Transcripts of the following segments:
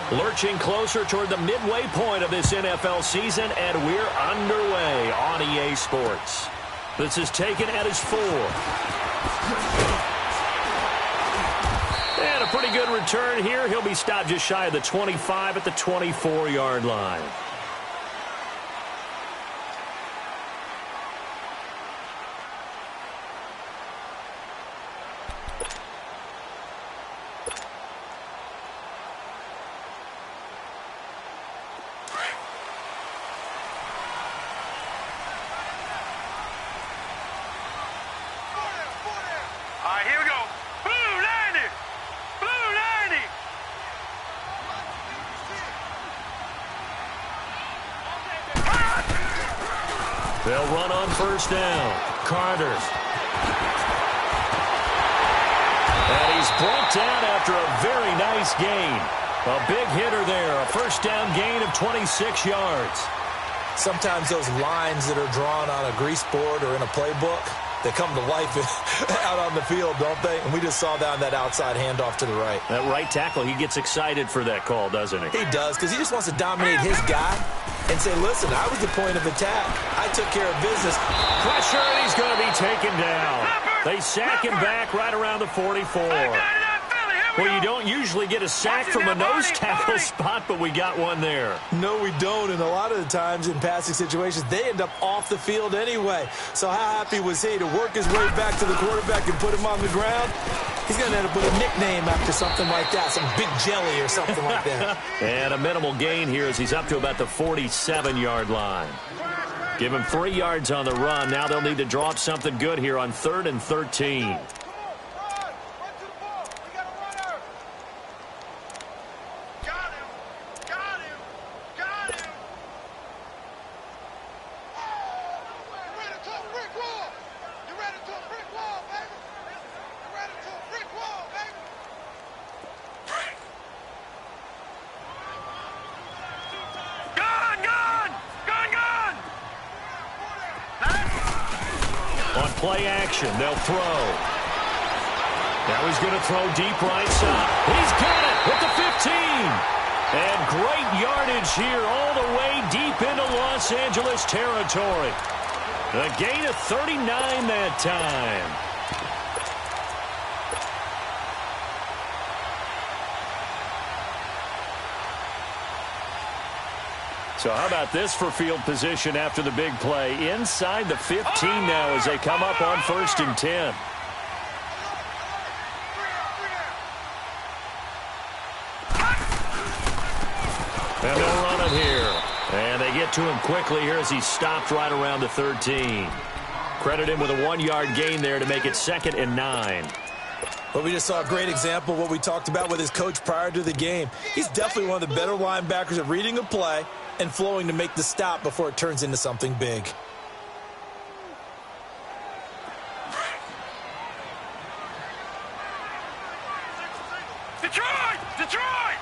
Lurching closer toward the midway point of this NFL season, and we're underway on EA Sports. This is taken at his 4. And a pretty good return here. He'll be stopped just shy of the 25 at the 24-yard line. They'll run on first down. Carter. And he's brought down after a very nice gain. A big hitter there. A first down gain of 26 yards. Sometimes those lines that are drawn on a grease board or in a playbook, they come to life out on the field, don't they? And we just saw that on that outside handoff to the right. That right tackle, he gets excited for that call, doesn't he? He does, because he just wants to dominate his guy and say, listen, I was the point of attack. I took care of business. Pressure, and he's going to be taken down. They sack him back right around the 44. Well, you don't usually get a sack from a nose tackle spot, but we got one there. No, we don't, and a lot of the times in passing situations, they end up off the field anyway. So how happy was he to work his way back to the quarterback and put him on the ground? He's going to end up with a nickname after something like that, some big jelly or something like that. And a minimal gain here as he's up to about the 47-yard line. Give him 3 yards on the run. Now they'll need to draw up something good here on 3rd and 13. Play action. They'll throw. Now he's going to throw deep right side. He's got it at the 15. And great yardage here all the way deep into Los Angeles territory. A gain of 39 that time. So how about this for field position after the big play? Inside the 15 now as they come up on 1st and 10. And they'll run it here. And they get to him quickly here as he's stopped right around the 13. Credit him with a 1-yard gain there to make it 2nd and 9. But we just saw a great example of what we talked about with his coach prior to the game. He's definitely one of the better linebackers at reading a play and flowing to make the stop before it turns into something big. Detroit! Detroit!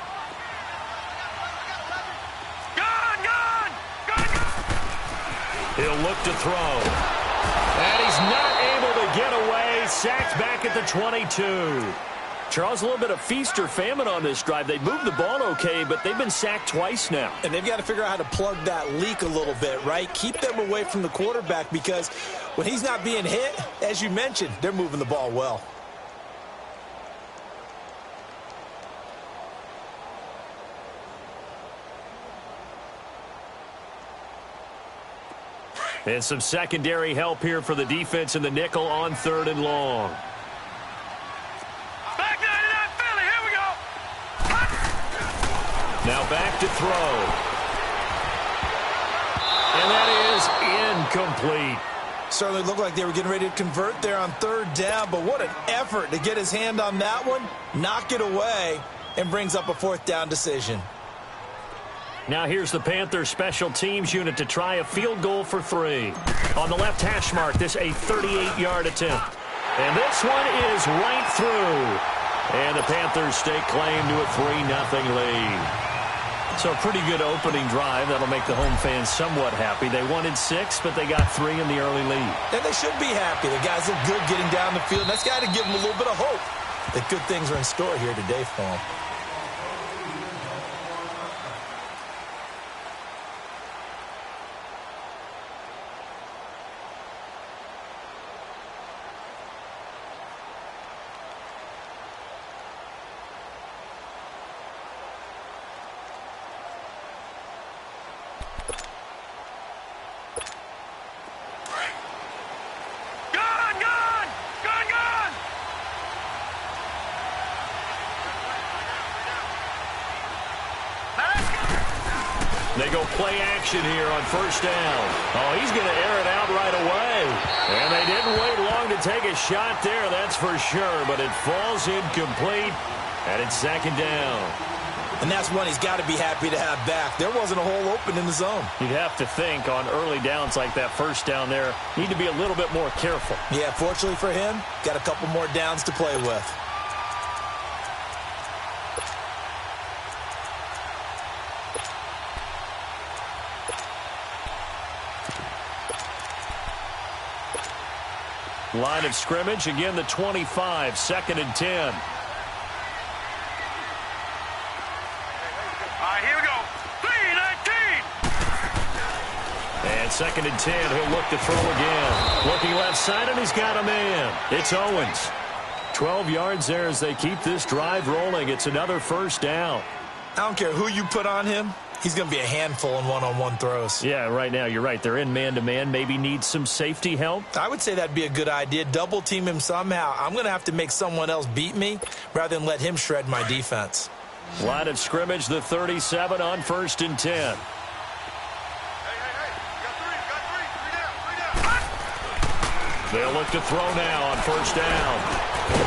Gone! Gone! Gone! He'll look to throw. And he's not able to get away. Sacked back at the 22. Charles, a little bit of feast or famine on this drive. They moved the ball okay, but they've been sacked twice now. And they've got to figure out how to plug that leak a little bit, right? Keep them away from the quarterback because when he's not being hit, as you mentioned, they're moving the ball well. And some secondary help here for the defense in the nickel on 3rd and long. Back 99 Philly, here we go. Now back to throw. And that is incomplete. Certainly looked like they were getting ready to convert there on 3rd down, but what an effort to get his hand on that one, knock it away, and brings up a 4th down decision. Now here's the Panthers special teams unit to try a field goal for 3. On the left hash mark, this a 38-yard attempt. And this one is right through. And the Panthers stake claim to a 3-0 lead. So a pretty good opening drive. That'll make the home fans somewhat happy. They wanted 6, but they got 3 in the early lead. And they should be happy. The guys look good getting down the field. That's got to give them a little bit of hope that good things are in store here today for them. They go play action here on first down. Oh, he's going to air it out right away. And they didn't wait long to take a shot there, that's for sure. But it falls incomplete, and it's second down. And that's one he's got to be happy to have back. There wasn't a hole open in the zone. You'd have to think on early downs like that first down there, need to be a little bit more careful. Yeah, fortunately for him, got a couple more downs to play with. Line of scrimmage, again the 25, second and 10. All right, here we go. 3-19. And second and 10, he'll look to throw again. Looking left side, and he's got a man. It's Owens. 12 yards there as they keep this drive rolling. It's another first down. I don't care who you put on him. He's going to be a handful in one-on-one throws. Yeah, right now, you're right. They're in man-to-man. Maybe need some safety help. I would say that'd be a good idea. Double team him somehow. I'm going to have to make someone else beat me rather than let him shred my defense. Line of scrimmage, the 37 on first and 10. Hey, three down. They'll look to throw now on first down.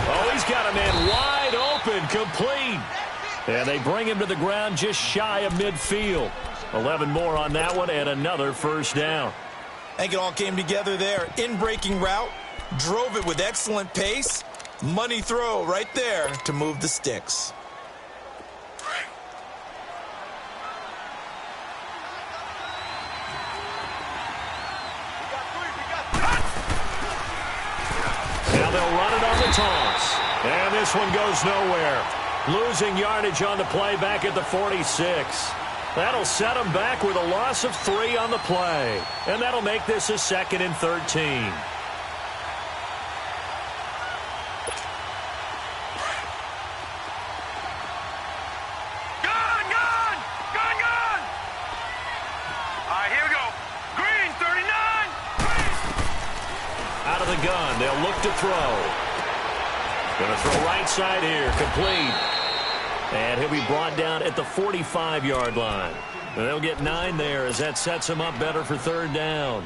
Oh, he's got a man wide open, complete. And they bring him to the ground just shy of midfield. 11 more on that one and another first down. I think it all came together there. In-breaking route, drove it with excellent pace. Money throw right there to move the sticks. Now they'll run it on the toss. And this one goes nowhere. Losing yardage on the play back at the 46. That'll set them back with a loss of 3 on the play. And that'll make this a second and 13. Gone! All right, here we go. Green, 39. Green. Out of the gun, they'll look to throw. Going to throw right side here, complete. And he'll be brought down at the 45-yard line. They'll get 9 there as that sets him up better for third down.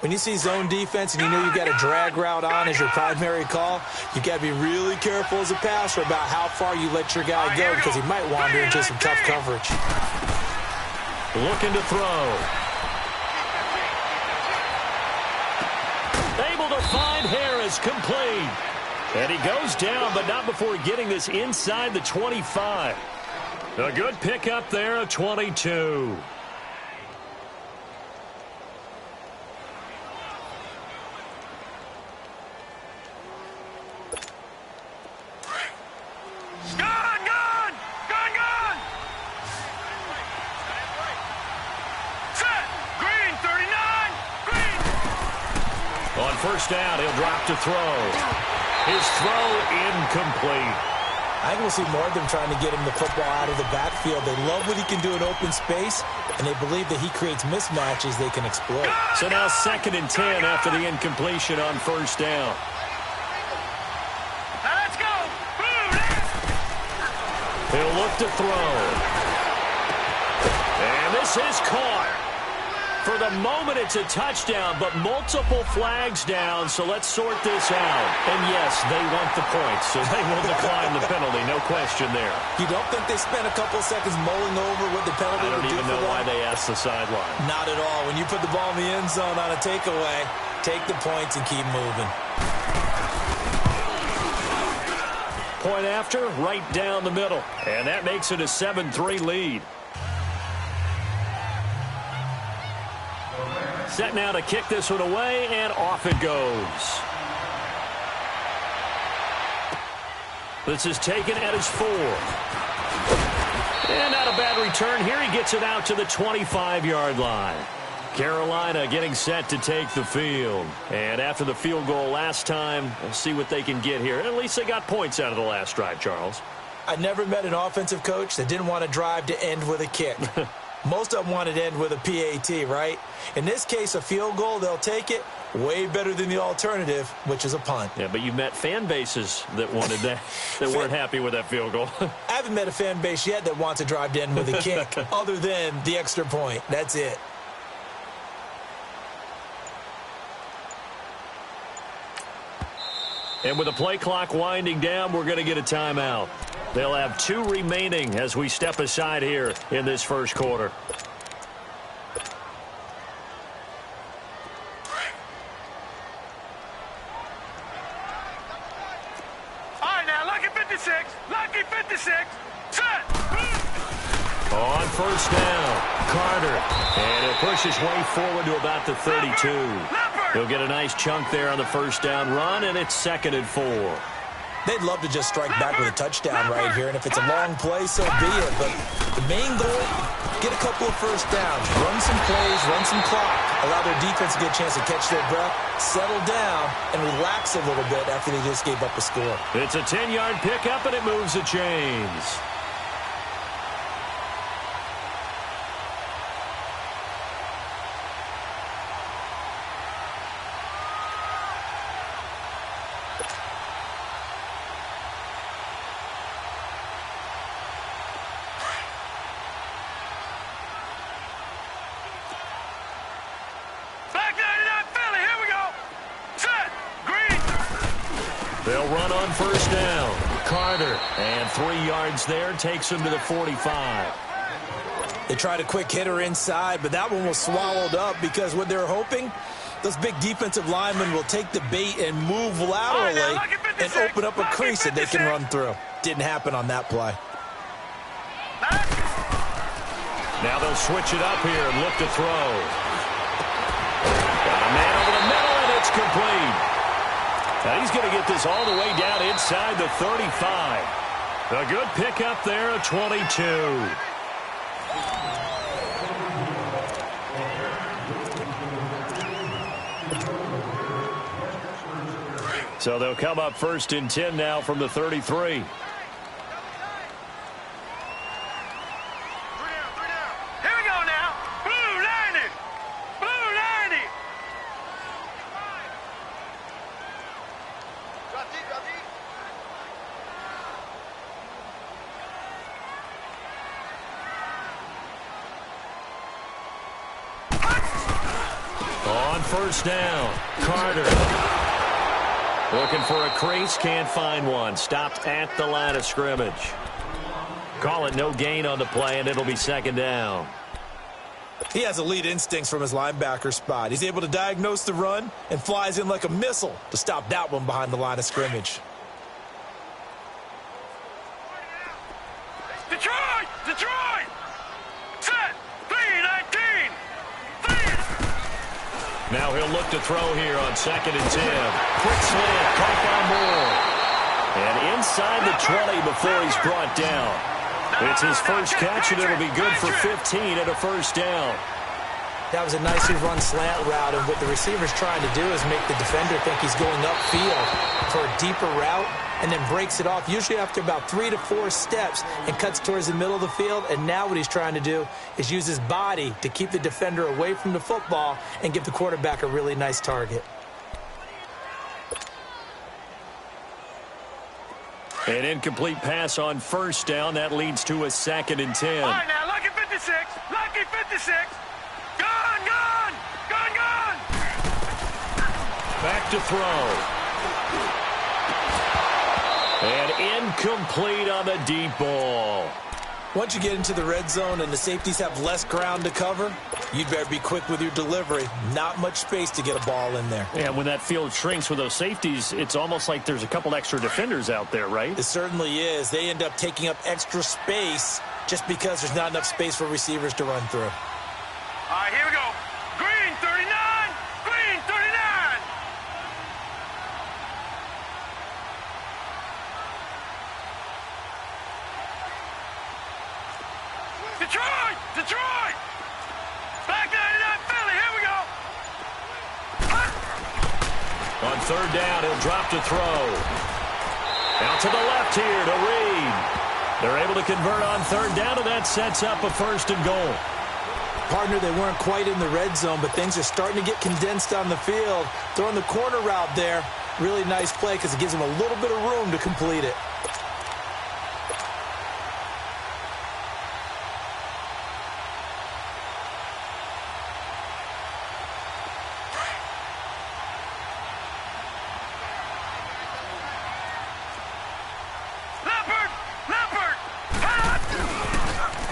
When you see zone defense and you know you got a drag route on as your primary call, you got to be really careful as a passer about how far you let your guy go because he might wander into some tough coverage. Looking to throw. Able to find Harris, complete. And he goes down, but not before getting this inside the 25. A good pickup there of 22. Gone! Set! Green, 39. Green. On first down, he'll drop to throw. His throw incomplete. I think we'll see more of them trying to get him the football out of the backfield. They love what he can do in open space, and they believe that he creates mismatches they can exploit. So now second and 10 after the incompletion on first down. Now let's go. He'll look to throw. And this is caught. For the moment, it's a touchdown, but multiple flags down, so let's sort this out. And yes, they want the points, so they will decline the penalty, no question there. You don't think they spent a couple seconds mulling over what the penalty I would don't do even for know them? why they asked the sideline. Not at all. When you put the ball in the end zone on a takeaway, take the points and keep moving. Point after, right down the middle. And that makes it a 7-3 lead. Set now to kick this one away, and off it goes. This is taken at his 4. And not a bad return here. He gets it out to the 25-yard line. Carolina getting set to take the field. And after the field goal last time, we'll see what they can get here. At least they got points out of the last drive, Charles. I never met an offensive coach that didn't want a drive to end with a kick. Most of them wanted to end with a PAT, right? In this case, a field goal, they'll take it. Way better than the alternative, which is a punt. Yeah, but you've met fan bases that wanted that, that weren't happy with that field goal. I haven't met a fan base yet that wants to drive to end with a kick other than the extra point. That's it. And with the play clock winding down, we're going to get a timeout. They'll have 2 remaining as we step aside here in this first quarter. All right, now, lucky 56. Lucky 56. Set. On first down, Carter. And he'll push his way forward to about the 32. He'll get a nice chunk there on the first down run, and it's 2nd and 4. They'd love to just strike back with a touchdown right here, and if it's a long play, so be it. But the main goal, get a couple of first downs, run some plays, run some clock, allow their defense to get a chance to catch their breath, settle down, and relax a little bit after they just gave up a score. It's a 10-yard pickup, and it moves the chains. They'll run on first down. Carter, and 3 yards there, takes him to the 45. They tried a quick hitter inside, but that one was swallowed up because what they're hoping, those big defensive linemen will take the bait and move laterally and open up a crease that they can run through. Didn't happen on that play. Now they'll switch it up here and look to throw. Got a man over the middle, and it's complete. Now he's going to get this all the way down inside the 35. A good pickup there, a 22. So they'll come up 1st and 10 now from the 33. First down, Carter. Looking for a crease, can't find one. Stopped at the line of scrimmage. Call it no gain on the play, and it'll be 2nd down. He has elite instincts from his linebacker spot. He's able to diagnose the run and flies in like a missile to stop that one behind the line of scrimmage. Detroit! Detroit! Set! 3-19! Now he'll look to throw here on 2nd and 10. Quick slant, caught by Moore. And inside the 20 before he's brought down. It's his first catch, and it'll be good for 15 and a first down. That was a nicely run slant route, and what the receiver's trying to do is make the defender think he's going upfield for a deeper route, and then breaks it off, usually after about 3 to 4 steps, and cuts towards the middle of the field. And now what he's trying to do is use his body to keep the defender away from the football and give the quarterback a really nice target. An incomplete pass on first down. That leads to a 2nd and 10. All right, now, lucky 56. Lucky 56. Gone, gone, gone, gone. Back to throw. And incomplete on the deep ball. Once you get into the red zone and the safeties have less ground to cover, you'd better be quick with your delivery. Not much space to get a ball in there. Yeah, when that field shrinks with those safeties, it's almost like there's a couple extra defenders out there, right? It certainly is. They end up taking up extra space just because there's not enough space for receivers to run through. All right, here we go. Green 39. Green 39. Detroit! Detroit! Back 99 Philly, here we go! On 3rd down, he'll drop to throw. Out to the left here to Reed. They're able to convert on 3rd down, and that sets up a 1st and goal. Partner, they weren't quite in the red zone, but things are starting to get condensed on the field. Throwing the corner route there, really nice play because it gives them a little bit of room to complete it.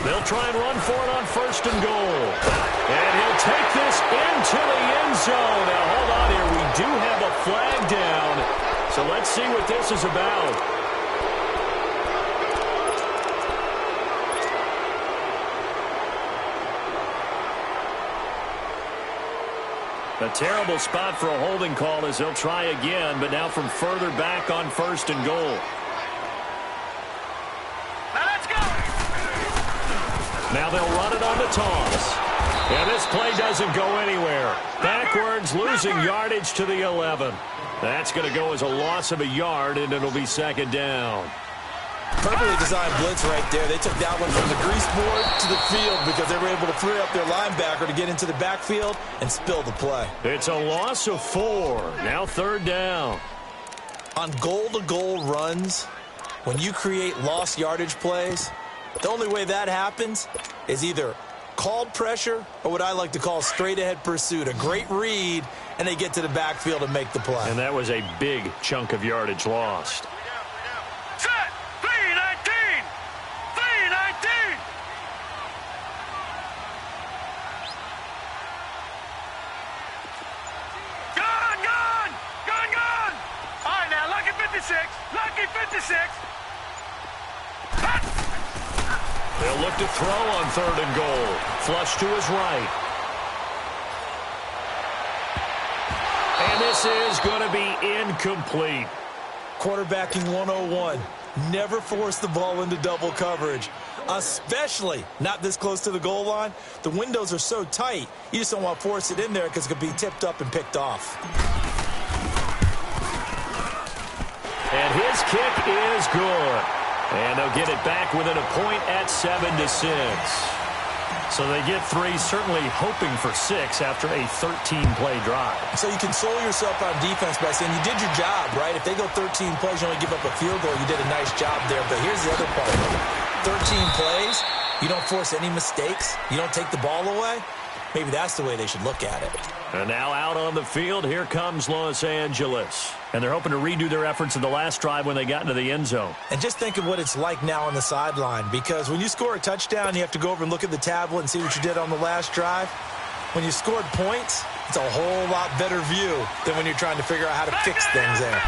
They'll try and run for it on 1st and goal. And he'll take this into the end zone. Now, hold on here. We do have a flag down. So let's see what this is about. A terrible spot for a holding call as they'll try again, but now from further back on 1st and goal. Now they'll run it on the toss. And this play doesn't go anywhere. Backwards, losing yardage to the 11. That's going to go as a loss of a yard, and it'll be 2nd down. Perfectly designed blitz right there. They took that one from the grease board to the field because they were able to free up their linebacker to get into the backfield and spill the play. It's a loss of 4. Now 3rd down. On goal-to-goal runs, when you create lost yardage plays, the only way that happens is either called pressure or what I like to call straight-ahead pursuit. A great read, and they get to the backfield and make the play. And that was a big chunk of yardage lost. Set! 319! 319! Gone! Gone! Gone! Gone! All right, now, lucky 56! Lucky 56! They'll look to throw on 3rd and goal. Flush to his right. And this is going to be incomplete. Quarterbacking 101. Never force the ball into double coverage, especially not this close to the goal line. The windows are so tight, you just don't want to force it in there because it could be tipped up and picked off. And his kick is good. And they'll get it back within a point at 7-6. So they get 3, certainly hoping for 6 after a 13-play drive. So you console yourself on defense by saying you did your job, right? If they go 13 plays, you only give up a field goal, you did a nice job there. But here's the other part. 13 plays, you don't force any mistakes, you don't take the ball away. Maybe that's the way they should look at it. And now out on the field, here comes Los Angeles. And they're hoping to redo their efforts in the last drive when they got into the end zone. And just think of what it's like now on the sideline, because when you score a touchdown, you have to go over and look at the tablet and see what you did on the last drive. When you scored points, it's a whole lot better view than when you're trying to figure out how to fix things there.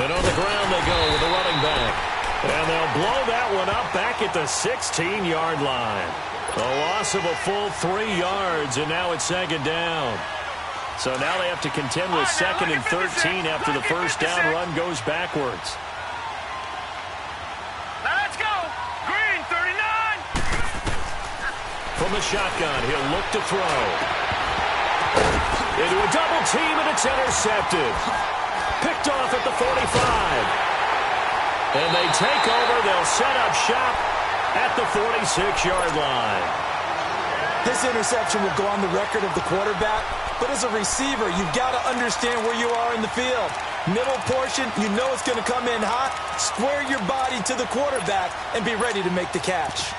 And on the ground they go with the running back. And they'll blow that one up back at the 16-yard line. A loss of a full 3 yards, and now it's 2nd down. So now they have to contend with 2nd and 13 after the first down run goes backwards. Now let's go! Green, 39! From the shotgun, he'll look to throw. Into a double team, and it's intercepted. Picked off at the 45. And they take over. They'll set up shop at the 46-yard line. This interception will go on the record of the quarterback, but as a receiver, you've got to understand where you are in the field. Middle portion, you know it's going to come in hot. Square your body to the quarterback and be ready to make the catch.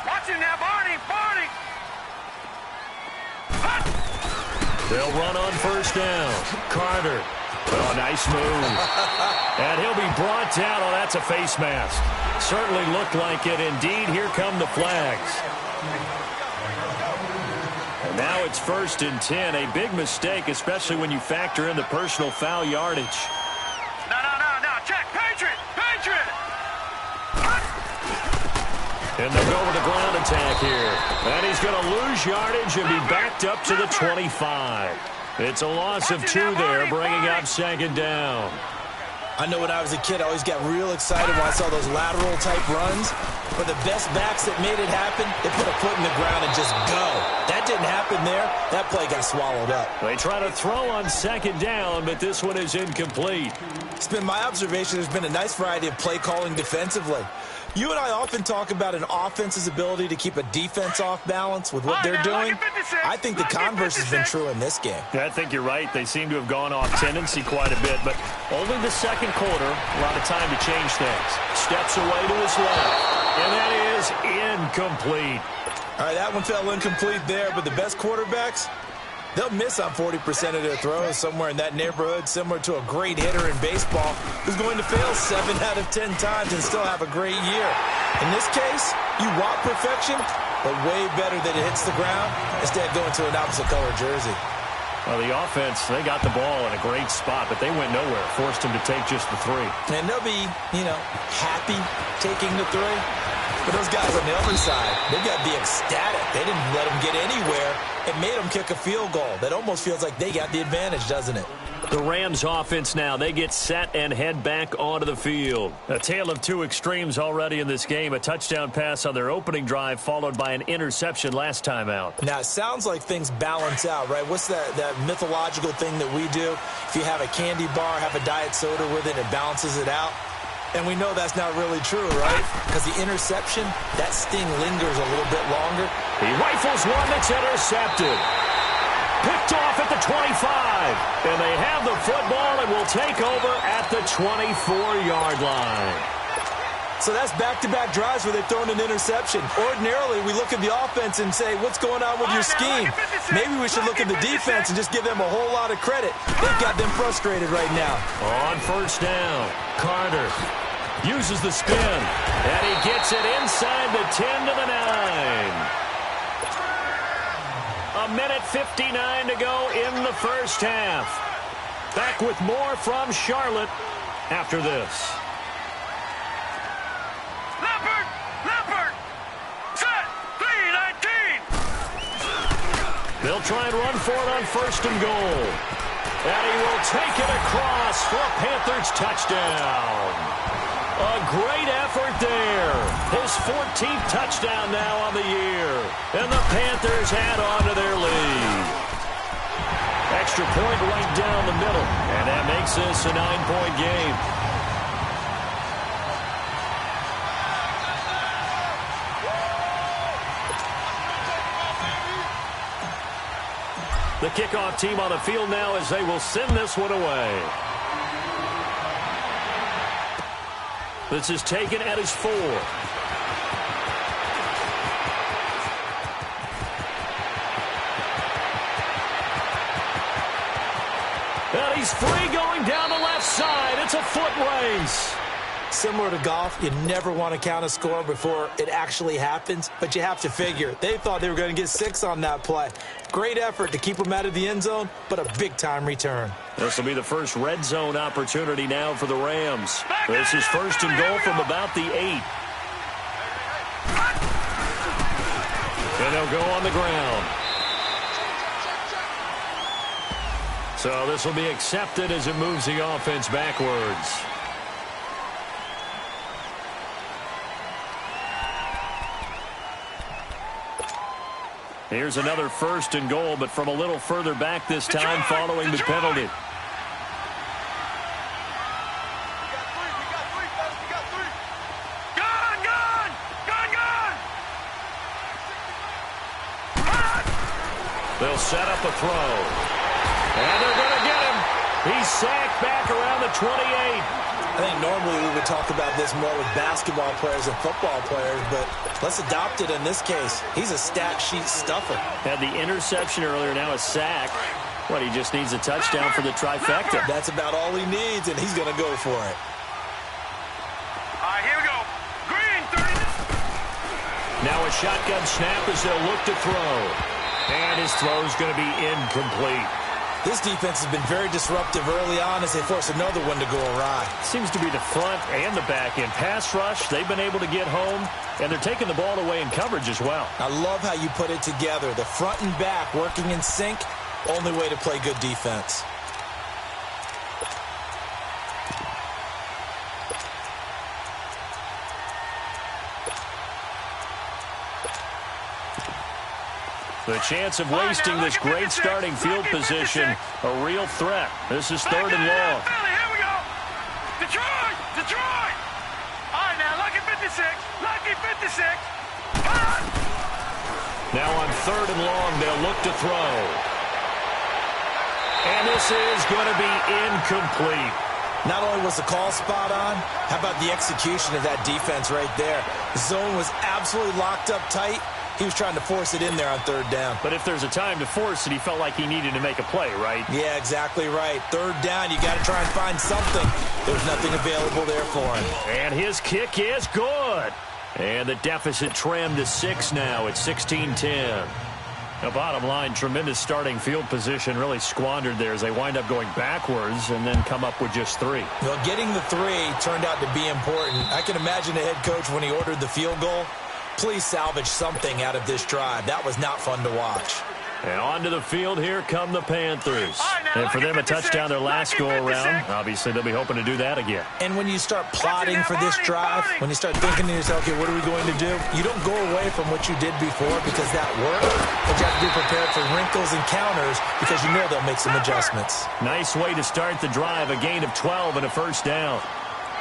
Watch him now, Barney! Barney! They'll run on first down. Carter. Oh, nice move. And he'll be brought down. Oh, that's a face mask. Certainly looked like it. Indeed, here come the flags. And now it's 1st and 10. A big mistake, especially when you factor in the personal foul yardage. No. Check. Patriot! Patriot! And they'll go with the ground attack here. And he's going to lose yardage and be backed up to the 25. It's a loss of 2 there, bringing up 2nd down. I know when I was a kid, I always got real excited when I saw those lateral-type runs. But the best backs that made it happen, they put a foot in the ground and just go. That that didn't happen there. That play got swallowed up. They try to throw on second down, but this one is incomplete. It's been my observation there's been a nice variety of play calling defensively. You and I often talk about an offense's ability to keep a defense off balance with what they're doing. I think the converse has been true in this game. Yeah, I think you're right. They seem to have gone off tendency quite a bit, but only the second quarter, a lot of time to change things. Steps away to his left, and that is incomplete. All right, that one fell incomplete there, but the best quarterbacks, they'll miss on 40% of their throws, somewhere in that neighborhood, similar to a great hitter in baseball who's going to fail 7 out of 10 times and still have a great year. In this case, you want perfection, but way better that it hits the ground instead of going to an opposite color jersey. Well, the offense, they got the ball in a great spot, but they went nowhere, forced him to take just the 3. And they'll be, happy taking the 3. But those guys on the other side, they've got to be ecstatic. They didn't let them get anywhere. It made them kick a field goal. That almost feels like they got the advantage, doesn't it? The Rams offense now, they get set and head back onto the field. A tale of two extremes already in this game. A touchdown pass on their opening drive, followed by an interception last time out. Now, it sounds like things balance out, right? What's that mythological thing that we do? If you have a candy bar, have a diet soda with it, it balances it out. And we know that's not really true, right? Because the interception, that sting lingers a little bit longer. He rifles one that's intercepted. Picked off at the 25. And they have the football and will take over at the 24-yard line. So that's back-to-back drives where they've thrown an interception. Ordinarily, we look at the offense and say, what's going on with your scheme? Maybe we should look at the defense and just give them a whole lot of credit. They've got them frustrated right now. On first down, Carter uses the spin, and he gets it inside the 10 to the 9. A minute 59 to go in the first half. Back with more from Charlotte after this. Leopard, set, 3-19. They'll try and run for it on first and goal. And he will take it across for a Panthers touchdown. A great effort there. His 14th touchdown now on the year. And the Panthers add on to their lead. Extra point right down the middle. And that makes this a 9-point game. The kickoff team on the field now as they will send this one away. This is taken at his 4. And he's free going down the left side. It's a foot race. Similar to golf, you never want to count a score before it actually happens, but you have to figure. They thought they were going to get 6 on that play. Great effort to keep them out of the end zone, but a big-time return. This will be the first red zone opportunity now for the Rams. This is first and goal from about the 8. And they'll go on the ground. So this will be accepted as it moves the offense backwards. Here's another first and goal, but from a little further back this time following the penalty. They'll set up a throw. And they're going to get him. He's sacked back around the 28. I think normally we would talk about this more with basketball players and football players, but let's adopt it in this case. He's a stat sheet stuffer. Had the interception earlier, now a sack. What, he just needs a touchdown for the trifecta. That's about all he needs, and he's going to go for it. All right, here we go. Green, 30. Now a shotgun snap as they'll look to throw. And his throw's going to be incomplete. This defense has been very disruptive early on as they force another one to go awry. Seems to be the front and the back end. Pass rush, they've been able to get home, and they're taking the ball away in coverage as well. I love how you put it together. The front and back working in sync, only way to play good defense. The chance of wasting this great starting field position, a real threat. This is 3rd and long. Here we go. Detroit! Detroit! All right, now, lucky 56. Lucky 56. Now on 3rd and long, they'll look to throw. And this is going to be incomplete. Not only was the call spot on, how about the execution of that defense right there? The zone was absolutely locked up tight. He was trying to force it in there on 3rd down. But if there's a time to force it, he felt like he needed to make a play, right? Yeah, exactly right. 3rd down, you got to try and find something. There's nothing available there for him. And his kick is good. And the deficit trimmed to 6 now at 16-10. The bottom line, tremendous starting field position, really squandered there as they wind up going backwards and then come up with just 3. Well, getting the 3 turned out to be important. I can imagine the head coach when he ordered the field goal. Please salvage something out of this drive. That was not fun to watch. And onto the field, here come the Panthers. And for them, a touchdown their last go-around. Obviously, they'll be hoping to do that again. And when you start plotting for this drive, when you start thinking to yourself, okay, what are we going to do? You don't go away from what you did before because that worked, but you have to be prepared for wrinkles and counters because you know they'll make some adjustments. Nice way to start the drive, a gain of 12 and a 1st down.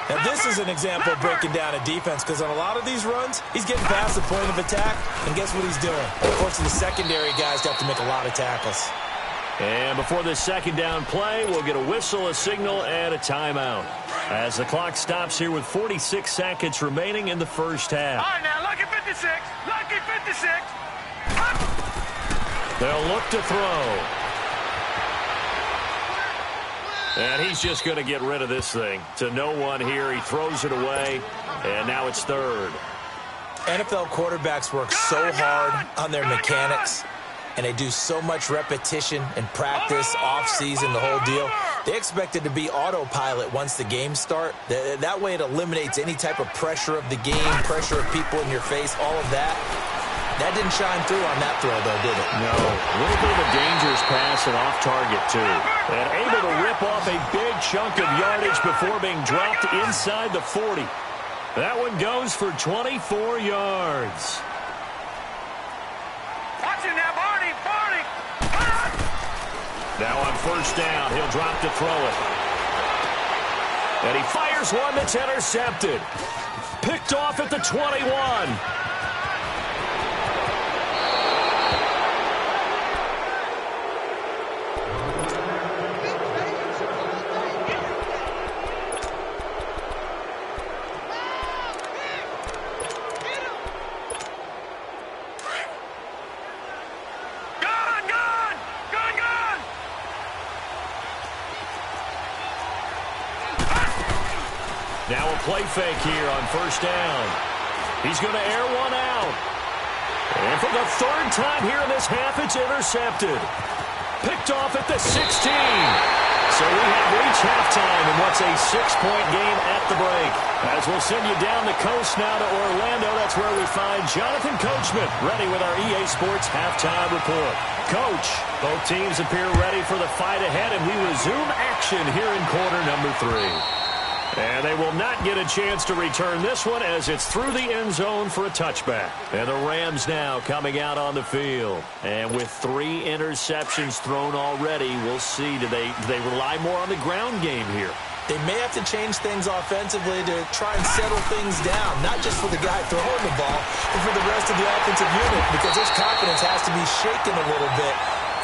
Now, this is an example of breaking down a defense because on a lot of these runs, he's getting past the point of attack, and guess what he's doing? Of course, the secondary guys have to make a lot of tackles. And before this 2nd down play, we'll get a whistle, a signal, and a timeout. As the clock stops here with 46 seconds remaining in the 1st half. All right, now, lucky 56. Lucky 56. They'll look to throw. And he's just going to get rid of this thing. To no one here. He throws it away, and now it's 3rd. NFL quarterbacks work so hard on their mechanics, and they do so much repetition and practice, off-season, the whole deal. They expect it to be autopilot once the games start. That way it eliminates any type of pressure of the game, pressure of people in your face, all of that. That didn't shine through on that throw, though, did it? No. A little bit of a dangerous pass and off target, too. And able to rip off a big chunk of yardage before being dropped inside the 40. That one goes for 24 yards. Watch it now, Barney. Barney. Now on 1st down, he'll drop to throw it. And he fires one that's intercepted. Picked off at the 21. Now a play fake here on 1st down. He's going to air one out. And for the 3rd time here in this half, it's intercepted. Picked off at the 16. So we have reached halftime in what's a 6-point game at the break. As we'll send you down the coast now to Orlando, that's where we find Jonathan Coachman ready with our EA Sports Halftime Report. Coach, both teams appear ready for the fight ahead, and we resume action here in quarter number 3. And they will not get a chance to return this one as it's through the end zone for a touchback. And the Rams now coming out on the field. And with 3 interceptions thrown already, we'll see. Do they rely more on the ground game here? They may have to change things offensively to try and settle things down, not just for the guy throwing the ball, but for the rest of the offensive unit, because his confidence has to be shaken a little bit.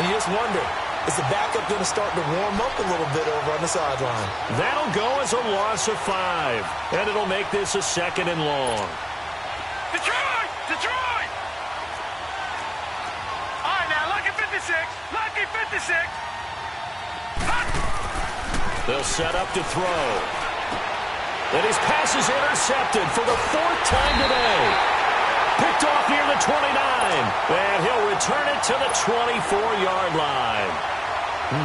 And you just wonder, is the backup going to start to warm up a little bit over on the sideline? That'll go as a loss of 5. And it'll make this a 2nd and long. Detroit! Detroit! All right, now, lucky 56. Lucky 56. They'll set up to throw. And his pass is intercepted for the 4th time today. Picked off near the 29. And he'll return it to the 24-yard line.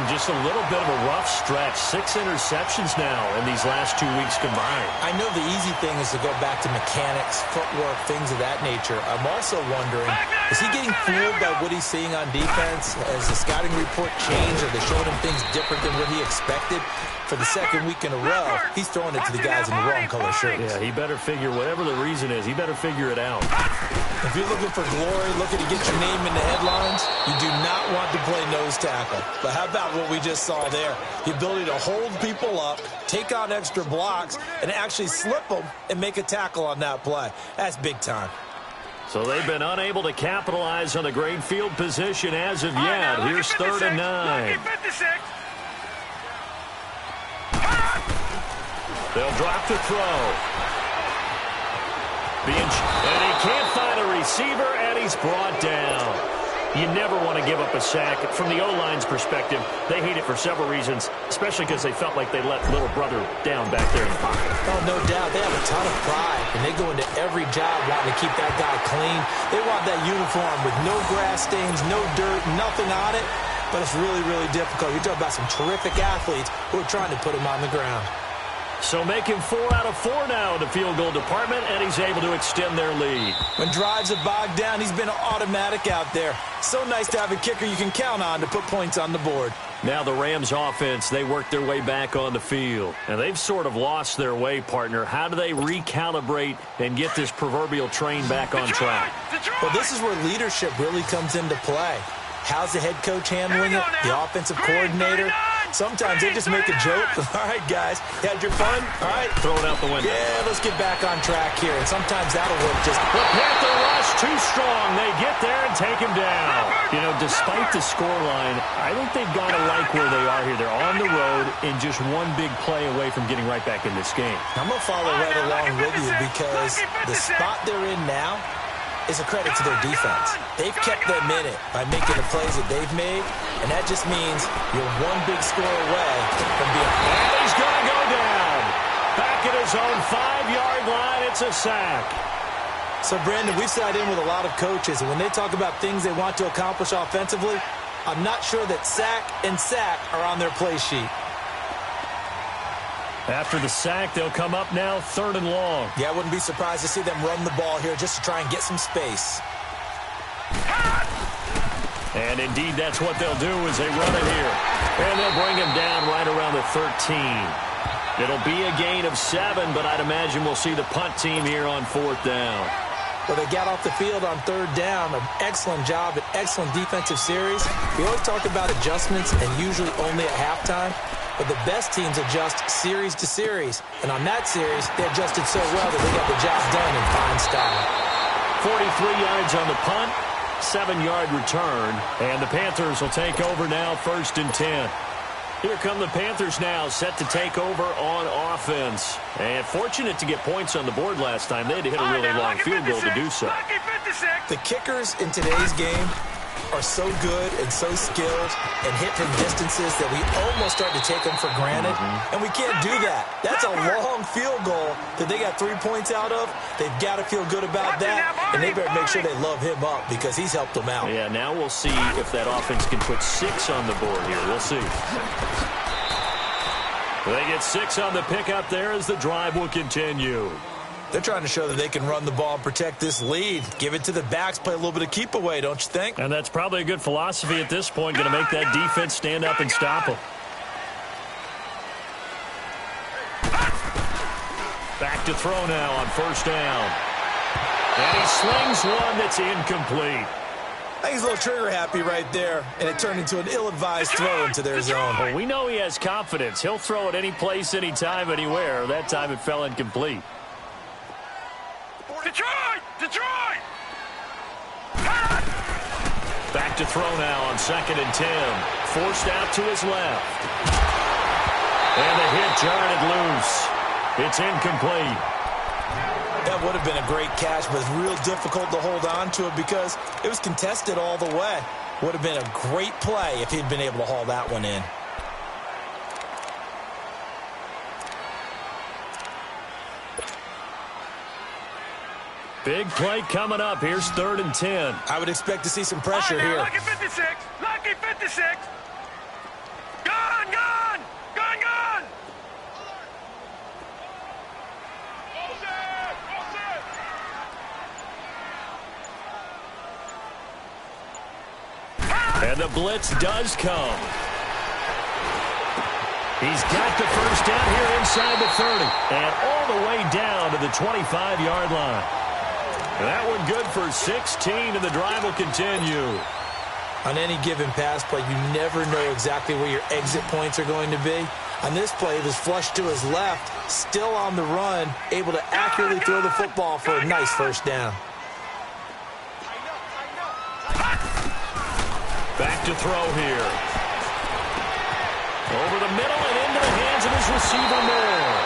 Just a little bit of a rough stretch. 6 interceptions now in these last 2 weeks combined. I know the easy thing is to go back to mechanics, footwork, things of that nature. I'm also wondering, Is he getting fooled by what he's seeing on defense? Has the scouting report changed? Are they showing him things different than what he expected? For the second week in a row, he's throwing it to the guys in the wrong color shirts. Yeah, he better figure, whatever the reason is, he better figure it out. If you're looking for glory, looking to get your name in the headlines, you do not want to play nose tackle. But how about what we just saw there? The ability to hold people up, take on extra blocks, and actually slip them and make a tackle on that play. That's big time. So they've been unable to capitalize on the great field position as of yet. Here's 3rd and 9. They'll drop the throw. And he can't find a receiver, and he's brought down. You never want to give up a sack. From the O-line's perspective, they hate it for several reasons, especially because they felt like they let little brother down back there in the pocket. Oh, no doubt. They have a ton of pride, and they go into every job wanting to keep that guy clean. They want that uniform with no grass stains, no dirt, nothing on it. But it's really, really difficult. You're talking about some terrific athletes who are trying to put him on the ground. So making 4 out of 4 now in the field goal department, and he's able to extend their lead. When drives are bogged down, he's been automatic out there. So nice to have a kicker you can count on to put points on the board. Now the Rams offense, they work their way back on the field. And they've sort of lost their way, partner. How do they recalibrate and get this proverbial train back on track? Well, this is where leadership really comes into play. How's the head coach handling it? The offensive coordinator? Sometimes they just make a joke. All right, guys, you had your fun? All right. Throw it out the window. Yeah, let's get back on track here. And sometimes that'll work just... The Panther rush too strong. They get there and take him down. You know, despite the scoreline, I think they've got to like where they are here. They're on the road and just one big play away from getting right back in this game. I'm going to follow right along with you because the spot they're in now is a credit to their defense. They've kept them in it by making the plays that they've made, and that just means you're one big score away from being... And he's going to go down. Back at his own 5-yard line, it's a sack. So, Brandon, we've sat in with a lot of coaches, and when they talk about things they want to accomplish offensively, I'm not sure that sack and sack are on their play sheet. After the sack, they'll come up now 3rd and long. Yeah, I wouldn't be surprised to see them run the ball here just to try and get some space. And indeed, that's what they'll do as they run it here. And they'll bring him down right around the 13. It'll be a gain of 7, but I'd imagine we'll see the punt team here on 4th down. Well, they got off the field on 3rd down. An excellent job, an excellent defensive series. We always talk about adjustments and usually only at halftime. But the best teams adjust series to series. And on that series, they adjusted so well that they got the job done in fine style. 43 yards on the punt, 7-yard return. And the Panthers will take over now 1st and 10. Here come the Panthers now, set to take over on offense. And fortunate to get points on the board last time. They had to hit a really long field goal to do so. The kickers in today's game are so good and so skilled and hit from distances that we almost start to take them for granted. And we can't do that. That's a long field goal that they got 3 points out of. They've got to feel good about that, and they better make sure they love him up because he's helped them out. Yeah, now we'll see if that offense can put 6 on the board here. We'll see. They get 6 on the pickup there as the drive will continue. They're trying to show that they can run the ball and protect this lead. Give it to the backs, play a little bit of keep away, don't you think? And that's probably a good philosophy at this point, going to make that defense stand up and stop them. Back to throw now on 1st down. And he slings one that's incomplete. I think he's a little trigger happy right there, and it turned into an ill-advised throw into their zone. Well, we know he has confidence. He'll throw it any place, anytime, anywhere. That time it fell incomplete. Detroit! Detroit! Back to throw now on 2nd and 10. Forced out to his left. And the hit jarred it loose. It's incomplete. That would have been a great catch, but it's real difficult to hold on to it because it was contested all the way. Would have been a great play if he'd been able to haul that one in. Big play coming up. Here's 3rd and 10. I would expect to see some pressure here. Lucky 56! Lucky 56! Gone! Gone! Gone! Gone! And the blitz does come. He's got the first down here inside the 30. And all the way down to the 25-yard line. And that one good for 16, and the drive will continue. On any given pass play, you never know exactly where your exit points are going to be. On this play, it was flushed to his left, still on the run, able to accurately throw the football for a nice first down. Back to throw here. Over the middle and into the hands of his receiver Moore.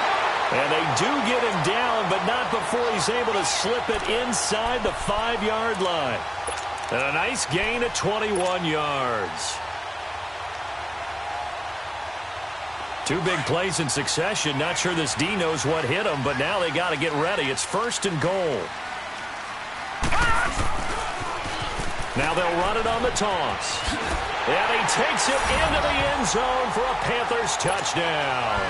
And they do get him down, but not before he's able to slip it inside the 5-yard line. And a nice gain of 21 yards. Two big plays in succession. Not sure this D knows what hit him, but now they got to get ready. It's 1st and goal. Now they'll run it on the toss. And he takes it into the end zone for a Panthers touchdown.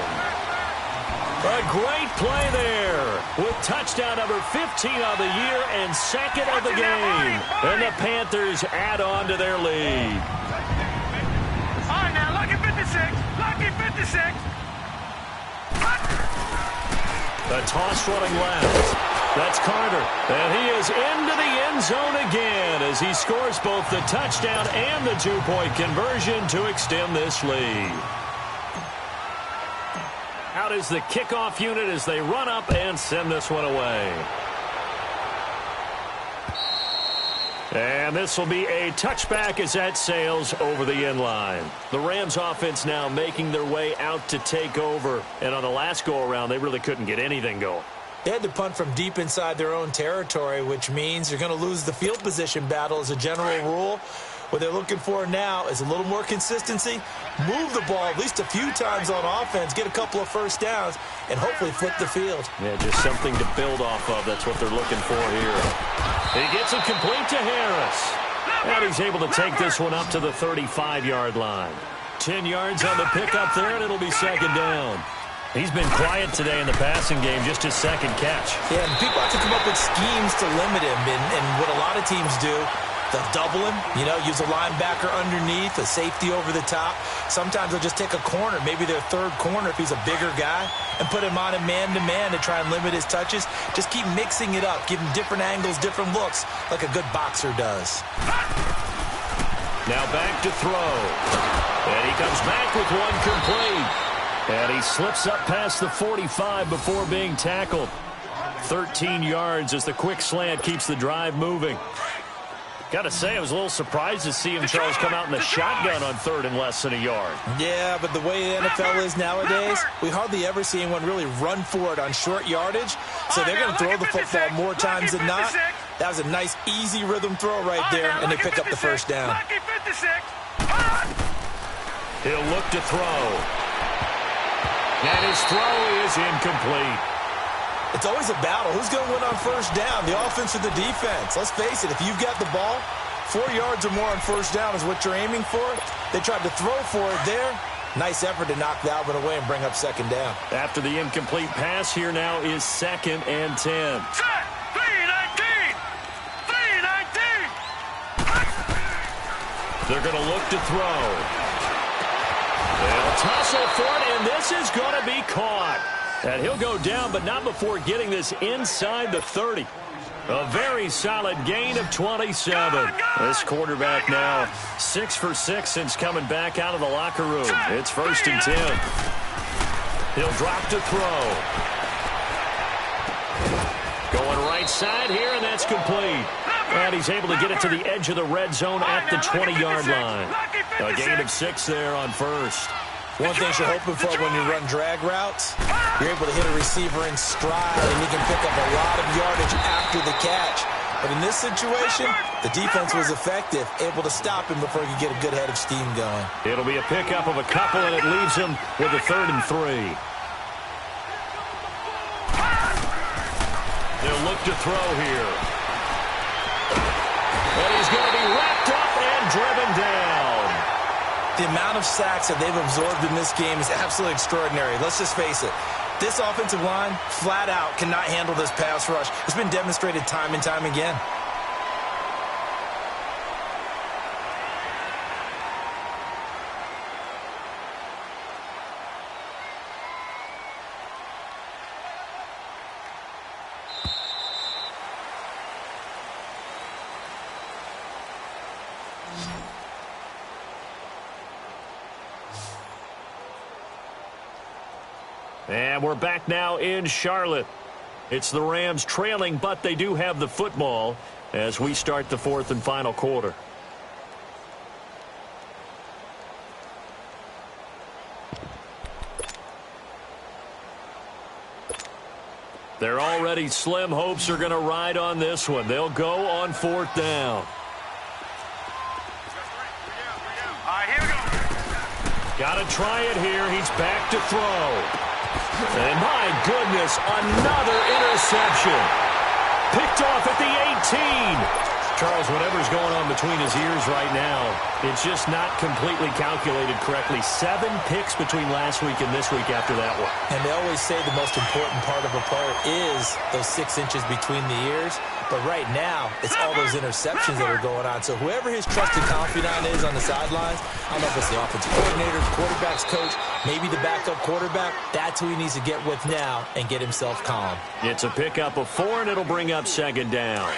A great play there with touchdown number 15 of the year and 2nd of the game. And the Panthers add on to their lead. All right, now, lucky 56. Lucky 56. The toss running left. That's Carter. And he is into the end zone again as he scores both the touchdown and the 2-point conversion to extend this lead. Out is the kickoff unit as they run up and send this one away. And this will be a touchback as that sails over the end line. The Rams offense now making their way out to take over. And on the last go-around, they really couldn't get anything going. They had to punt from deep inside their own territory, which means you're going to lose the field position battle as a general rule. What they're looking for now is a little more consistency, move the ball at least a few times on offense, get a couple of first downs, and hopefully flip the field. Yeah, just something to build off of. That's what they're looking for here. He gets it complete to Harris. And he's able to take this one up to the 35-yard line. 10 yards on the pickup there, and it'll be 2nd down. He's been quiet today in the passing game, just his 2nd catch. Yeah, and people have to come up with schemes to limit him, and what a lot of teams do, they'll double him, use a linebacker underneath, a safety over the top. Sometimes they'll just take a corner, maybe their 3rd corner if he's a bigger guy, and put him on a man-to-man to try and limit his touches. Just keep mixing it up, give him different angles, different looks, like a good boxer does. Now back to throw. And he comes back with one complete. And he slips up past the 45 before being tackled. 13 yards as the quick slant keeps the drive moving. Got to say, I was a little surprised to see him, Charles, come out in the shotgun on 3rd and less than a yard. Yeah, but the way the NFL is nowadays, we hardly ever see anyone really run for it on short yardage. So they're going to throw the football more times than not. That was a nice, easy rhythm throw right there, and they pick up the first down. He'll look to throw. And his throw is incomplete. It's always a battle. Who's going to win on first down, the offense or the defense? Let's face it, if you've got the ball, 4 yards or more on first down is what you're aiming for. They tried to throw for it there. Nice effort to knock that one away and bring up 2nd down. After the incomplete pass, here now is 2nd and 10. Set! 3-19! 3-19! They're going to look to throw. They'll tussle for it, and this is going to be caught. And he'll go down, but not before getting this inside the 30. A very solid gain of 27. This quarterback now 6 for 6 since coming back out of the locker room. It's 1st and 10. He'll drop to throw. Going right side here, and that's complete. And he's able to get it to the edge of the red zone at the 20-yard line. A gain of 6 there on 1st. One thing you're hoping for when you run drag routes, you're able to hit a receiver in stride, and you can pick up a lot of yardage after the catch. But in this situation, the defense was effective, able to stop him before he could get a good head of steam going. It'll be a pickup of a couple, and it leaves him with a 3rd and 3. They'll look to throw here. And he's going to be wrapped up and driven down. The amount of sacks that they've absorbed in this game is absolutely extraordinary. Let's just face it. This offensive line, flat out, cannot handle this pass rush. It's been demonstrated time and time again. And we're back now in Charlotte. It's the Rams trailing, but they do have the football as we start the fourth and final quarter. They're already slim hopes are going to ride on this one. They'll go on fourth down. All right, here we go. Got to try it here. He's back to throw. And my goodness, another interception. Picked off at the 18. Charles, whatever's going on between his ears right now, it's just not completely calculated correctly. 7 picks between last week and this week after that one. And they always say the most important part of a player is those 6 inches between the ears. But right now, it's all those interceptions that are going on. So whoever his trusted confidant is on the sidelines, I don't know if it's the offensive coordinator, the quarterback's coach, maybe the backup quarterback, that's who he needs to get with now and get himself calm. It's a pickup of 4, and it'll bring up second down.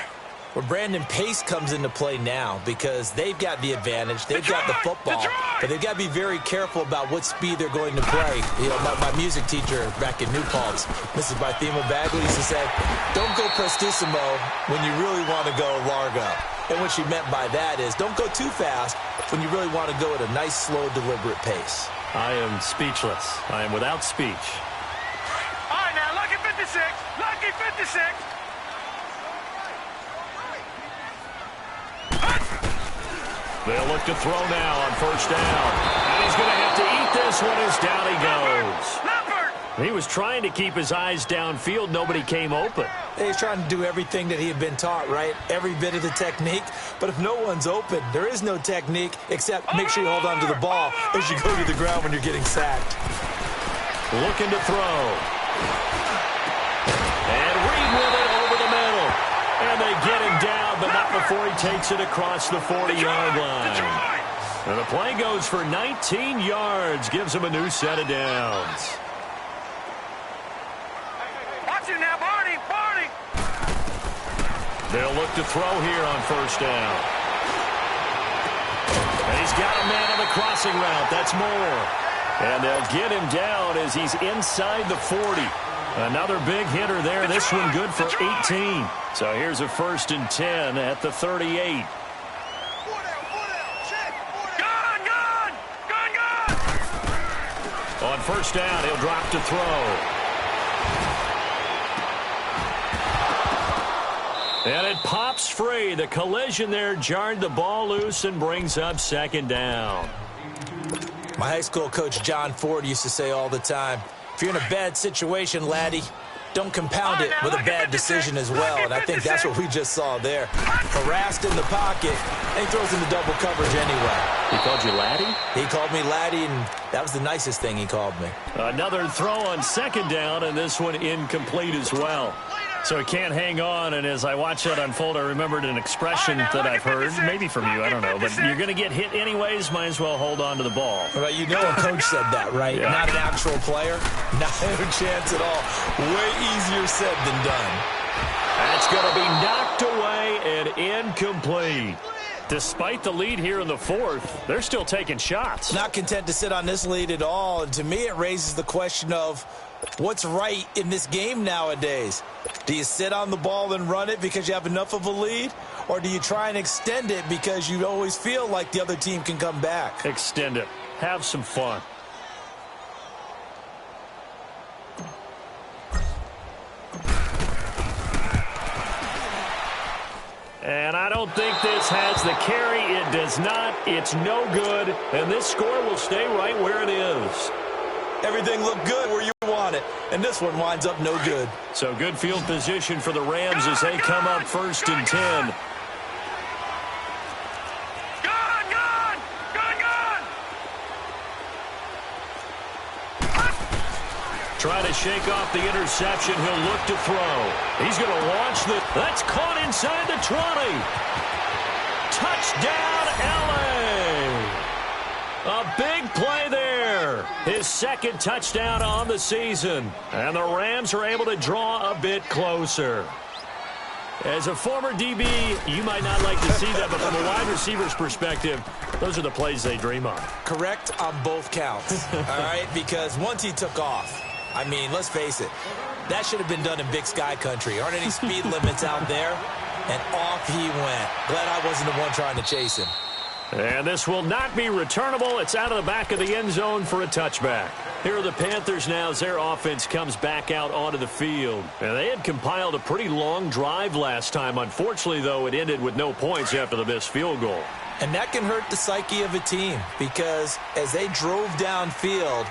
Where Brandon Pace comes into play now because they've got the advantage, they've got the football, but they've got to be very careful about what speed they're going to play. You know, my music teacher back in New Paltz, Mrs. Barthema Bagley, used to say, don't go prestissimo when you really want to go largo. And what she meant by that is don't go too fast when you really want to go at a nice, slow, deliberate pace. I am speechless. I am without speech. All right, now, lucky 56. Lucky 56. They'll look to throw now on first down. And he's going to have to eat this one as down he goes. He was trying to keep his eyes downfield. Nobody came open. He's trying to do everything that he had been taught, right? Every bit of the technique. But if no one's open, there is no technique except make sure you hold on to the ball as you go to the ground when you're getting sacked. Looking to throw. And Reed with it over the middle. And they get him down, but not before he takes it across the 40-yard line. And the play goes for 19 yards, gives him a new set of downs. Watch it now, Barney, Barney. They'll look to throw here on first down. And he's got a man on the crossing route. That's Moore. And they'll get him down as he's inside the 40. Another big hitter there. This one good for 18. So here's a 1st and 10 at the 38. On first down, he'll drop to throw. And it pops free. The collision there jarred the ball loose and brings up second down. My high school coach, John Ford, used to say all the time, if you're in a bad situation, laddie, don't compound it with a bad decision as well. And I think that's what we just saw there. Harassed in the pocket, and he throws into double coverage anyway. He called you laddie? He called me laddie, and that was the nicest thing he called me. Another throw on second down, and this one incomplete as well. So he can't hang on, and as I watch that unfold, I remembered an expression that I've heard, maybe from you, I don't know, but you're going to get hit anyways, might as well hold on to the ball. Well, you know a coach said that, right? Yeah. Not an actual player. Not a chance at all. Way easier said than done. That's going to be knocked away and incomplete. Despite the lead here in the fourth, they're still taking shots. Not content to sit on this lead at all, and to me it raises the question of what's right in this game nowadays. Do you sit on the ball and run it because you have enough of a lead? Or do you try and extend it because you always feel like the other team can come back? Extend it. Have some fun. And I don't think this has the carry. It does not. It's no good. And this score will stay right where it is. Everything looked good where you want it, and this one winds up no good. So good field position for the Rams as they come up 1st and 10. Try to shake off the interception. He'll look to throw. He's going to launch the... That's caught inside the 20. Touchdown, L.A. A big play there. His second touchdown on the season. And the Rams are able to draw a bit closer. As a former DB, you might not like to see that, but from a wide receiver's perspective, those are the plays they dream of. Correct on both counts, all right? Because once he took off, I mean, let's face it, that should have been done in Big Sky Country. Aren't any speed limits out there? And off he went. Glad I wasn't the one trying to chase him. And this will not be returnable. It's out of the back of the end zone for a touchback. Here are the Panthers now as their offense comes back out onto the field. And they had compiled a pretty long drive last time. Unfortunately, though, it ended with no points after the missed field goal. And that can hurt the psyche of a team because as they drove downfield,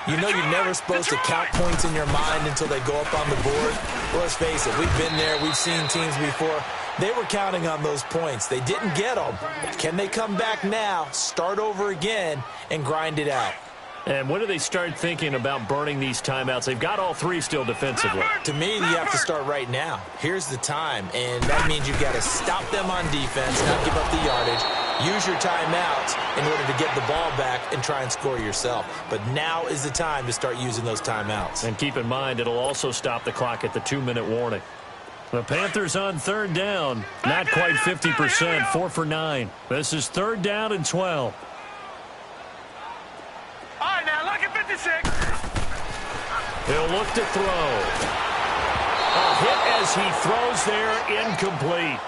you know you're never supposed to count points in your mind until they go up on the board. Well, let's face it, we've been there. We've seen teams before. They were counting on those points. They didn't get them. Can they come back now, start over again, and grind it out? And when do they start thinking about burning these timeouts? They've got all three still defensively. To me, you have to start right now. Here's the time, and that means you've got to stop them on defense, not give up the yardage, use your timeouts in order to get the ball back and try and score yourself. But now is the time to start using those timeouts. And keep in mind, it'll also stop the clock at the 2-minute warning. The Panthers on third down, not quite 50%, 4 for 9. This is third down and 12. All right, now, look at 56. He'll look to throw. A hit as he throws there, incomplete.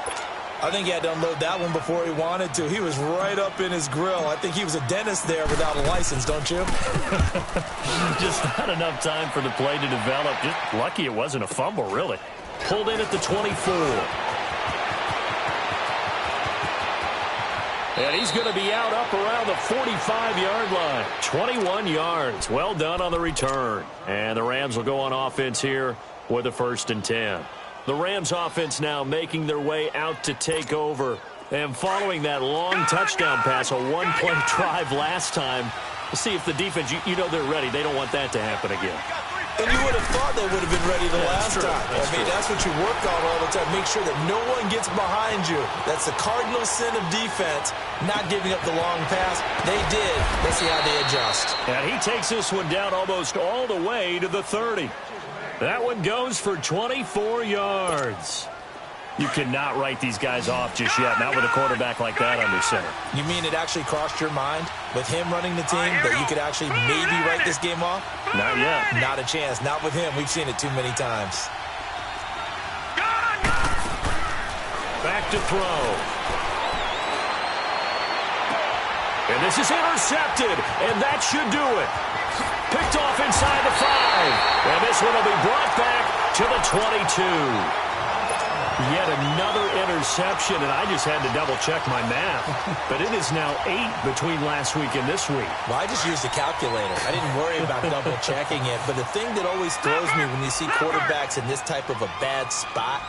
I think he had to unload that one before he wanted to. He was right up in his grill. I think he was a dentist there without a license, don't you? Just not enough time for the play to develop. Just lucky it wasn't a fumble, really. Pulled in at the 24. And he's going to be out up around the 45-yard line. 21 yards. Well done on the return. And the Rams will go on offense here with a 1st and 10. The Rams offense now making their way out to take over. And following that long touchdown pass, a one-play drive last time, we'll see if the defense, you know they're ready. They don't want that to happen again. And you would have thought they would have been ready the last time. That's what you work on all the time. Make sure that no one gets behind you. That's the cardinal sin of defense, not giving up the long pass. They did. Let's see how they adjust. And he takes this one down almost all the way to the 30. That one goes for 24 yards. You cannot write these guys off just yet, not with a quarterback like that under center. You mean it actually crossed your mind with him running the team that you could actually maybe write this game off? Not yet. Not a chance. Not with him. We've seen it too many times. Back to throw. And this is intercepted, and that should do it. Picked off inside the 5. And this one will be brought back to the 22. Yet another interception, and I just had to double-check my math. But it is now 8 between last week and this week. Well, I just used a calculator. I didn't worry about double-checking it. But the thing that always throws me when you see quarterbacks in this type of a bad spot,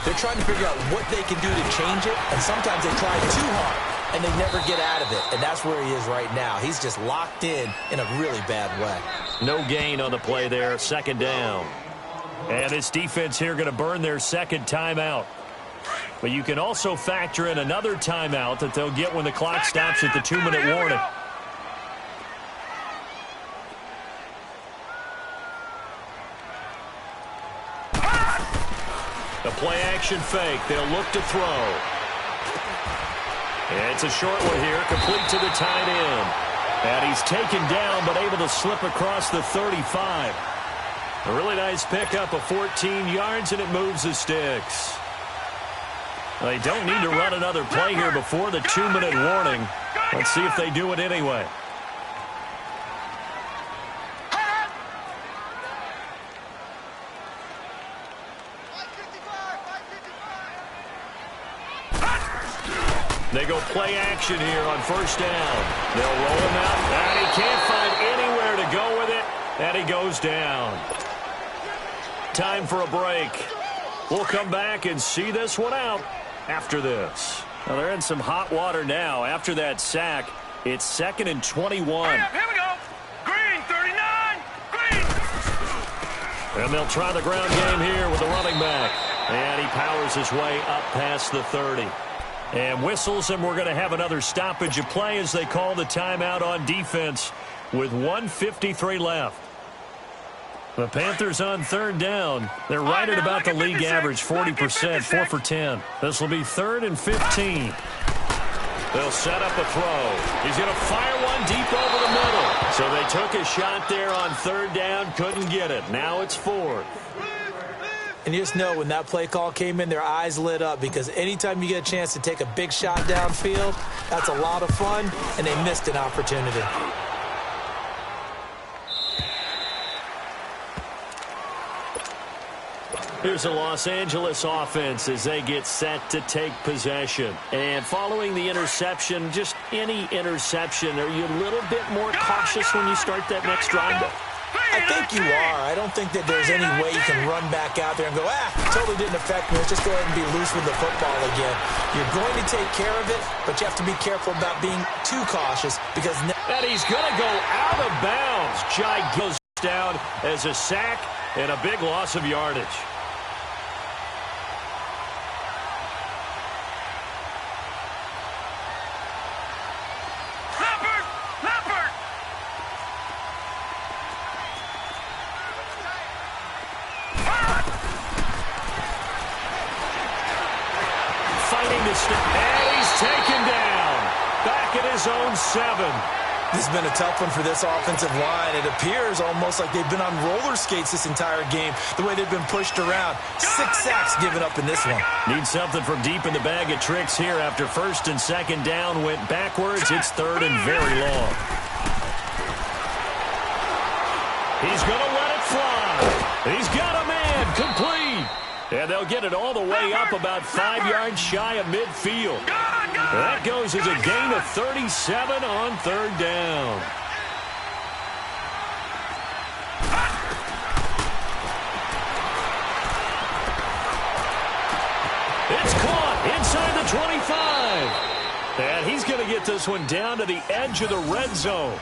they're trying to figure out what they can do to change it, and sometimes they try too hard, and they never get out of it. And that's where he is right now. He's just locked in a really bad way. No gain on the play there, 2nd down. And this defense here going to burn their 2nd timeout. But you can also factor in another timeout that they'll get when the clock stops at the 2-minute warning. The play-action fake. They'll look to throw. And it's a short one here, complete to the tight end. And he's taken down, but able to slip across the 35. A really nice pickup of 14 yards, and it moves the sticks. They don't need to run another play here before the 2-minute warning. Let's see if they do it anyway. They go play action here on 1st down. They'll roll him out, and he can't find anywhere to go with it, and he goes down. Time for a break. We'll come back and see this one out after this. Now they're in some hot water now. After that sack, it's 2nd and 21. Here we go. Green, 39. Green. And they'll try the ground game here with the running back. And he powers his way up past the 30. And whistles, and we're going to have another stoppage of play as they call the timeout on defense with 1:53 left. The Panthers on third down. They're right at about the league average, 40%, 4 for 10. This will be 3rd and 15. They'll set up a throw. He's going to fire one deep over the middle. So they took a shot there on third down, couldn't get it. Now it's 4th. And you just know when that play call came in, their eyes lit up, because anytime you get a chance to take a big shot downfield, that's a lot of fun, and they missed an opportunity. Here's the Los Angeles offense as they get set to take possession. And following the interception, just any interception, are you a little bit more cautious when you start that next drive? I think you are. I don't think that there's any way you can run back out there and go, totally didn't affect me. Let's just go ahead and be loose with the football again. You're going to take care of it, but you have to be careful about being too cautious, because... And he's going to go out of bounds. Jai goes down as a sack and a big loss of yardage. And he's taken down. Back at his own 7. This has been a tough one for this offensive line. It appears almost like they've been on roller skates this entire game, the way they've been pushed around. 6 sacks given up in this one. Need something from deep in the bag of tricks here. After 1st and 2nd down went backwards, it's 3rd and very long. He's going to let it fly. He's got a man complete. And they'll get it all the way up about 5 yards shy of midfield. That goes as a gain of 37 on 3rd down. It's caught inside the 25. And he's going to get this one down to the edge of the red zone.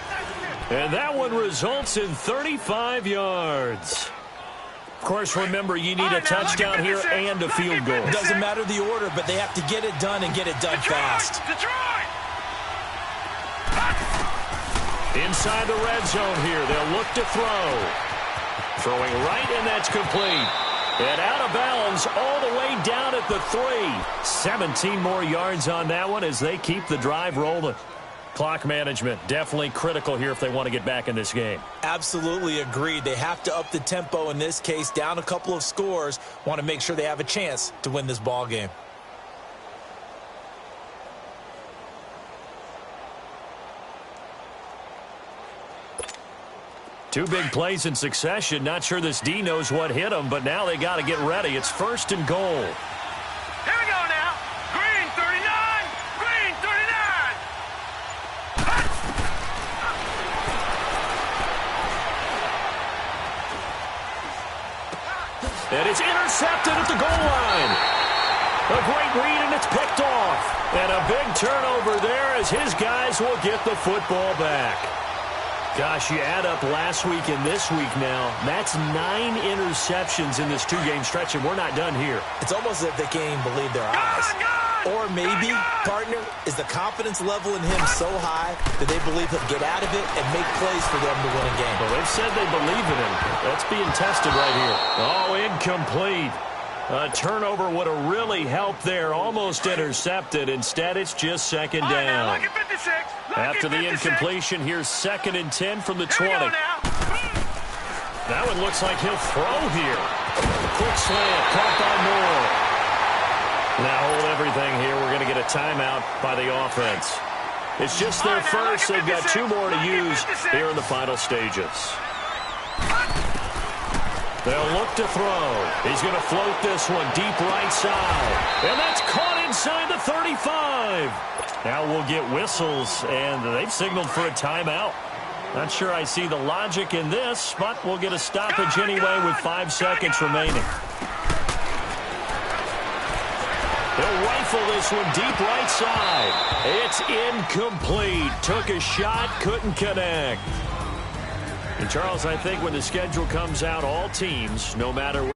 And that one results in 35 yards. Of course, remember, you need a touchdown here and a field goal. It doesn't matter the order, but they have to get it done and get it done fast. Inside the red zone here, they'll look to throw. Throwing right, and that's complete. And out of bounds all the way down at the 3. 17 more yards on that one as they keep the drive rolling. Clock management definitely critical here if they want to get back in this game. Absolutely agreed. They have to up the tempo in this case, down a couple of scores. Want to make sure they have a chance to win this ball game. Two big plays in succession. Not sure this D knows what hit him, but now they got to get ready. It's 1st and goal. Here we go now. Green 39. Green 39. And it's intercepted at the goal line. A great read, and it's picked off. And a big turnover there as his guys will get the football back. Gosh, you add up last week and this week now, that's 9 interceptions in this 2-game stretch, and we're not done here. It's almost as if they can't even believe their eyes. Or maybe, partner, is the confidence level in him so high that they believe he'll get out of it and make plays for them to win a game. Well, they've said they believe in him. That's being tested right here. Oh, incomplete. A turnover would have really helped there. Almost intercepted. Instead, it's just 2nd down. After the incompletion, here's 2nd and 10 from the 20. That one looks like he'll throw here. Quick slant, caught by Moore. Now hold everything here. We're going to get a timeout by the offense. It's just their first. They've got 2 more to use here in the final stages. They'll look to throw. He's going to float this one deep right side. And that's caught inside the 35. Now we'll get whistles, and they've signaled for a timeout. Not sure I see the logic in this, but we'll get a stoppage anyway with 5 seconds remaining. They'll rifle this one deep right side. It's incomplete. Took a shot, couldn't connect. And, Charles, I think when the schedule comes out, all teams, no matter